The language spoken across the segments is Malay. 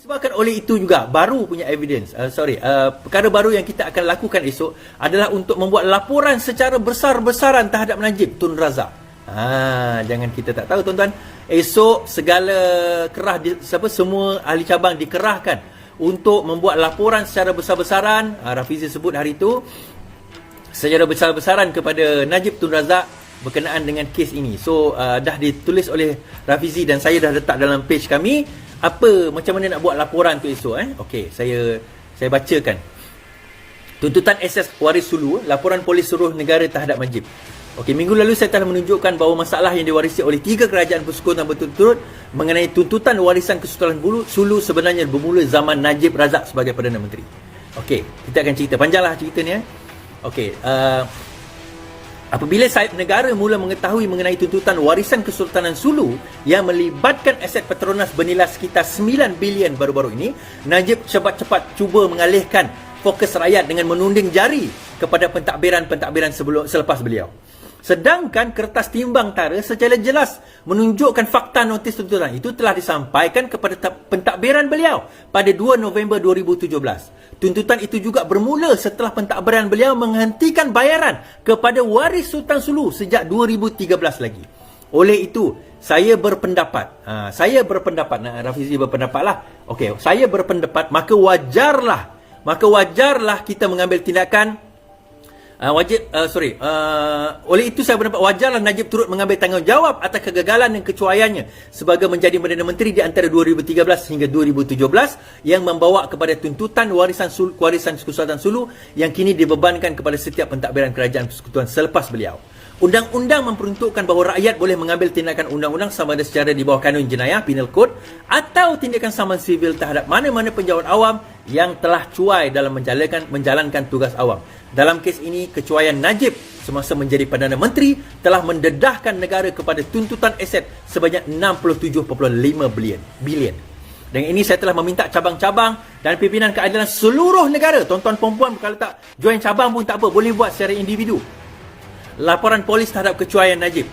Disebabkan oleh itu juga baru punya evidence, perkara baru yang kita akan lakukan esok adalah untuk membuat laporan secara besar-besaran terhadap Najib Tun Razak. Jangan kita tak tahu tuan-tuan. Esok segala semua ahli cabang dikerahkan untuk membuat laporan secara besar-besaran. Rafizi sebut hari itu secara besar-besaran kepada Najib Tun Razak berkenaan dengan kes ini. So dah ditulis oleh Rafizi dan saya dah letak dalam page kami macam mana nak buat laporan tu esok. Okey, saya bacakan. Tuntutan SS Waris Sulu, laporan polis seluruh negara terhadap Najib. Okey, minggu lalu saya telah menunjukkan bahawa masalah yang diwarisi oleh 3 kerajaan persekutuan berturut-turut mengenai tuntutan warisan Kesultanan Sulu sebenarnya bermula zaman Najib Razak sebagai Perdana Menteri. Okey, kita akan cerita. Panjanglah cerita ni. Okey, apabila sahib negara mula mengetahui mengenai tuntutan warisan Kesultanan Sulu yang melibatkan aset Petronas bernilai sekitar 9 bilion baru-baru ini, Najib cepat-cepat cuba mengalihkan fokus rakyat dengan menunding jari kepada pentadbiran-pentadbiran selepas beliau. Sedangkan kertas timbang tara secara jelas menunjukkan fakta notis tuntutan itu telah disampaikan kepada pentadbiran beliau pada 2 November 2017. Tuntutan itu juga bermula setelah pentadbiran beliau menghentikan bayaran kepada waris Sultan Sulu sejak 2013 lagi. Oleh itu, saya berpendapat, Rafizi berpendapatlah. Okey, saya berpendapat maka wajarlah kita mengambil tindakan. Oleh itu saya berpendapat wajarlah Najib turut mengambil tanggungjawab atas kegagalan dan kecuaiannya sebagai menjadi Perdana Menteri di antara 2013 hingga 2017 yang membawa kepada tuntutan warisan Kesultanan Sulu yang kini dibebankan kepada setiap pentadbiran kerajaan persekutuan selepas beliau. Undang-undang memperuntukkan bahawa rakyat boleh mengambil tindakan undang-undang sama ada secara di bawah kanun jenayah Penal Code atau tindakan saman sivil terhadap mana-mana penjawat awam yang telah cuai dalam menjalankan tugas awam. Dalam kes ini, kecuaian Najib semasa menjadi Perdana Menteri telah mendedahkan negara kepada tuntutan aset sebanyak 67.5 bilion. Dengan ini saya telah meminta cabang-cabang dan pimpinan keadilan seluruh negara, tuan-tuan perempuan kalau tak join cabang pun tak apa, boleh buat secara individu, laporan polis terhadap kecuaian Najib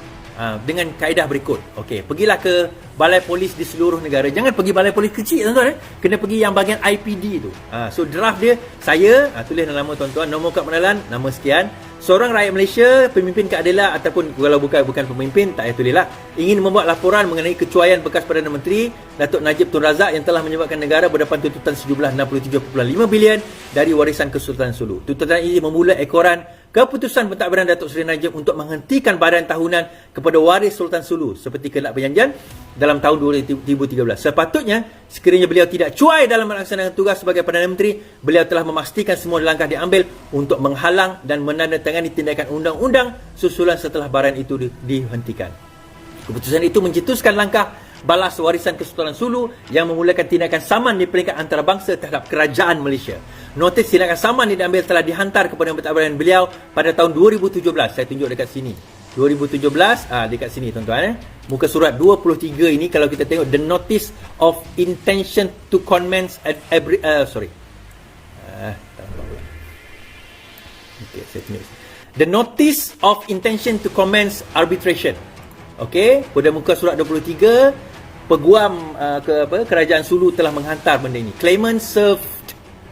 dengan kaedah berikut. Okey, pergilah ke balai polis di seluruh negara. Jangan pergi balai polis kecil tuan-tuan. Kena pergi yang bahagian IPD tu. So draft dia, saya tulis dalam nama tuan-tuan, nombor kad pengenalan, nama sekian. Seorang rakyat Malaysia, pemimpin keadilan ataupun kalau bukan pemimpin, tak payah tulislah, ingin membuat laporan mengenai kecuaian bekas Perdana Menteri Datuk Najib Tun Razak yang telah menyebabkan negara berdepan tuntutan sejumlah 67.5 bilion dari warisan Kesultanan Sulu. Tuntutan ini memulai ekoran keputusan pentadbiran Datuk Seri Najib untuk menghentikan bayaran tahunan kepada waris Sultan Sulu seperti kelak perjanjian dalam tahun 2013. Sepatutnya, sekiranya beliau tidak cuai dalam melaksanakan tugas sebagai Perdana Menteri, beliau telah memastikan semua langkah diambil untuk menghalang dan menandatangani tindakan undang-undang susulan setelah bayaran itu dihentikan. Keputusan itu mencetuskan langkah balas warisan Kesultanan Sulu yang memulakan tindakan saman di peringkat antarabangsa terhadap kerajaan Malaysia. Notis tindakan saman yang diambil telah dihantar kepada pentadbiran beliau pada tahun 2017. Saya tunjuk dekat sini. 2017, dekat sini tuan-tuan. Muka surat 23 ini kalau kita tengok, the notice of intention to commence the notice of intention to commence arbitration. Okey, pada muka surat 23, peguam kerajaan Sulu telah menghantar benda ini. Claimant served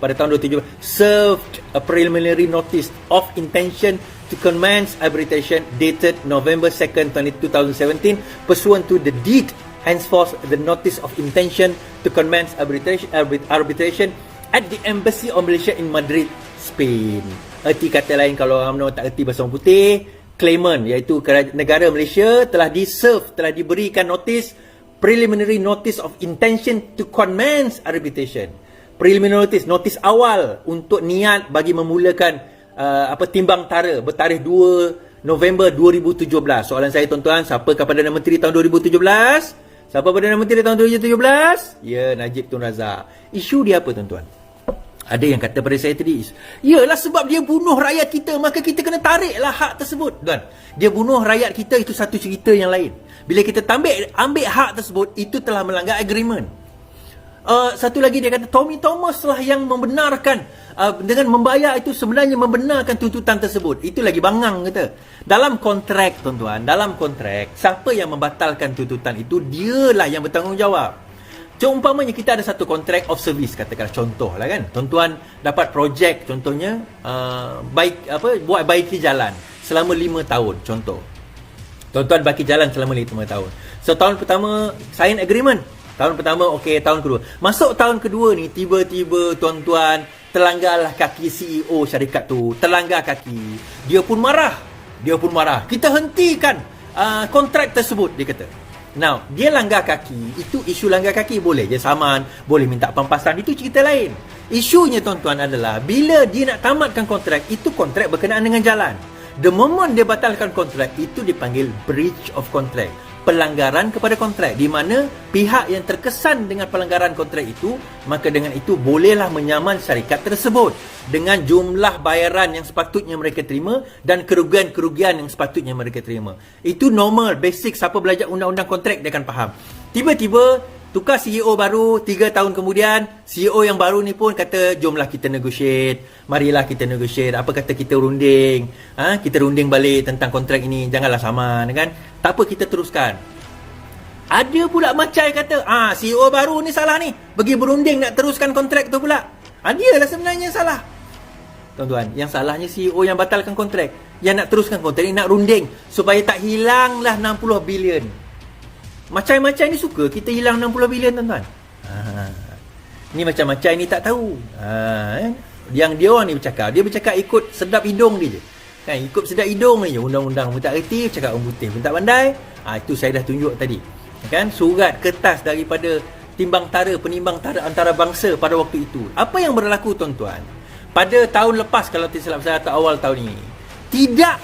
pada tahun 2017 served a preliminary notice of intention to commence arbitration dated November 2nd, 2017 pursuant to the deed. Henceforth, the notice of intention to commence arbitration at the Embassy of Malaysia in Madrid, Spain. Erti kata lain kalau orang tak erti bahasa orang putih, claimant iaitu negara Malaysia telah diberikan notis, preliminary notice of intention to commence arbitration. Preliminary notice awal untuk niat bagi memulakan timbang tara bertarikh 2 November 2017. Soalan saya tuan-tuan, siapakah Perdana Menteri tahun 2017? Siapa Perdana Menteri tahun 2017? Ya, Najib Tun Razak. Isu dia apa tuan-tuan? Ada yang kata pada saya tadi, yalah sebab dia bunuh rakyat kita, maka kita kena tariklah hak tersebut. Tuan, dia bunuh rakyat kita, itu satu cerita yang lain. Bila kita ambil hak tersebut, itu telah melanggar agreement. Satu lagi dia kata Tommy Thomas lah yang membenarkan, dengan membayar itu sebenarnya membenarkan tuntutan tersebut. Itu lagi bangang kata. Dalam kontrak tuan-tuan, dalam kontrak, siapa yang membatalkan tuntutan itu, dialah yang bertanggungjawab. Umpamanya kita ada satu contract of service, katakanlah contoh lah kan, tuan-tuan dapat projek contohnya buat baiki jalan selama 5 tahun contoh. Tuan-tuan baiki jalan selama 5 tahun. So tahun pertama sign agreement. Tahun pertama okey, tahun kedua. Masuk tahun kedua ni tiba-tiba tuan-tuan terlanggarlah kaki CEO syarikat tu, terlanggar kaki. Dia pun marah. Kita hentikan kontrak tersebut, dia kata. Now, dia langgar kaki, itu isu langgar kaki boleh je saman, boleh minta pampasan, itu cerita lain. Isunya tuan-tuan adalah bila dia nak tamatkan kontrak, itu kontrak berkenaan dengan jalan. The moment dia batalkan kontrak, itu dipanggil breach of contract, pelanggaran kepada kontrak, di mana pihak yang terkesan dengan pelanggaran kontrak itu, maka dengan itu bolehlah menyaman syarikat tersebut dengan jumlah bayaran yang sepatutnya mereka terima dan kerugian-kerugian yang sepatutnya mereka terima. Itu normal, basic. Siapa belajar undang-undang kontrak dia akan faham. Tiba-tiba tukar CEO baru, 3 tahun kemudian CEO yang baru ni pun kata, jomlah kita negotiate, marilah kita negotiate, apa kata kita runding, kita runding balik tentang kontrak ini, janganlah saman kan. Tak apa, kita teruskan. Ada pula macai kata, CEO baru ni salah ni, pergi berunding nak teruskan kontrak tu pula. Dia lah sebenarnya yang salah. Tuan-tuan, yang salahnya CEO yang batalkan kontrak, yang nak teruskan kontrak ni nak runding supaya tak hilanglah 60 bilion. Macam-macam ni suka kita hilang 60 bilion tuan-tuan. Ni macam-macam ni tak tahu. Yang dia orang ni bercakap ikut sedap hidung dia je. Kan, ikut sedap hidung je. Undang-undang pun tak reti, cakap orang putih pun tak pandai. Itu saya dah tunjuk tadi. Kan, surat kertas daripada penimbang tara antarabangsa pada waktu itu. Apa yang berlaku tuan-tuan? Pada tahun lepas, kalau tidak silap saya, atau awal tahun ini, tidak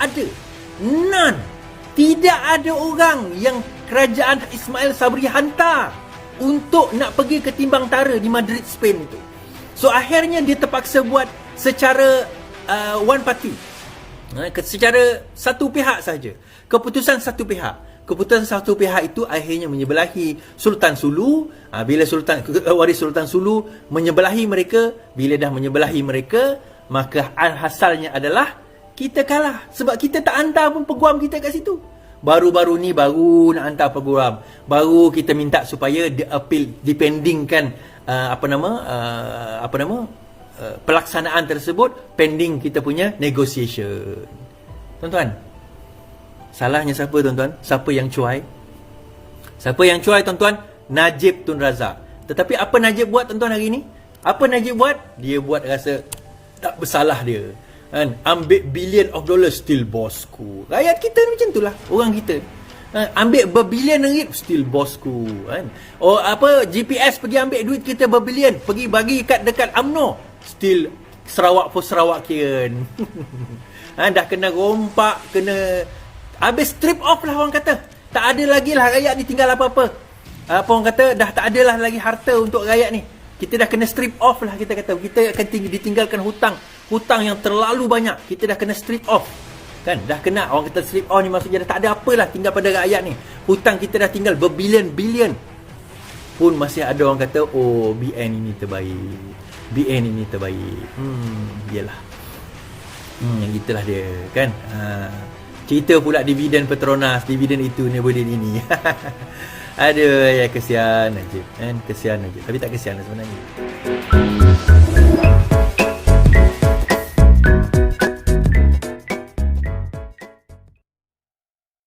ada orang yang kerajaan Ismail Sabri hantar untuk nak pergi ke timbang tara di Madrid, Spain itu. So akhirnya dia terpaksa buat secara one party, secara satu pihak saja. Keputusan satu pihak itu akhirnya menyebelahi Sultan Sulu. Bila waris Sultan Sulu menyebelahi mereka, bila dah menyebelahi mereka, maka hasilnya adalah kita kalah. Sebab kita tak hantar pun peguam kita kat situ. Baru-baru ni baru nak hantar peguam. Baru kita minta supaya dipendingkan pelaksanaan tersebut pending kita punya negotiation. Tuan-tuan, salahnya siapa tuan-tuan? Siapa yang cuai? Tuan-tuan? Najib Tun Razak. Tetapi apa Najib buat tuan-tuan hari ni? Apa Najib buat? Dia buat rasa tak bersalah dia. Kan? Ambil billion of dollars, still bosku. Rakyat kita ni macam itulah, orang kita. Ambil berbilion ringgit, still bosku. Kan? GPS pergi ambil duit kita berbilion, pergi bagi dekat UMNO, still Sarawak for Sarawakian. Dah kena rompak, kena habis strip off lah orang kata. Tak ada lagi lah rakyat ni tinggal apa-apa. Orang kata dah tak ada lah lagi harta untuk rakyat ni. Kita dah kena strip off lah, kita kata. Kita akan ditinggalkan hutang yang terlalu banyak. Kita dah kena strip off. Kan, dah kena. Orang kata strip off ni maksudnya dah tak ada apa lah tinggal pada rakyat ni. Hutang kita dah tinggal berbilion-bilion. Pun masih ada orang kata, oh BN ini terbaik. Yelah. Yang gitulah dia kan. Cerita pula dividen Petronas, dividen itu, dividen ini. Aduh, ya kesian Najib kan, kesian Najib. Tapi tak kesian lah sebenarnya.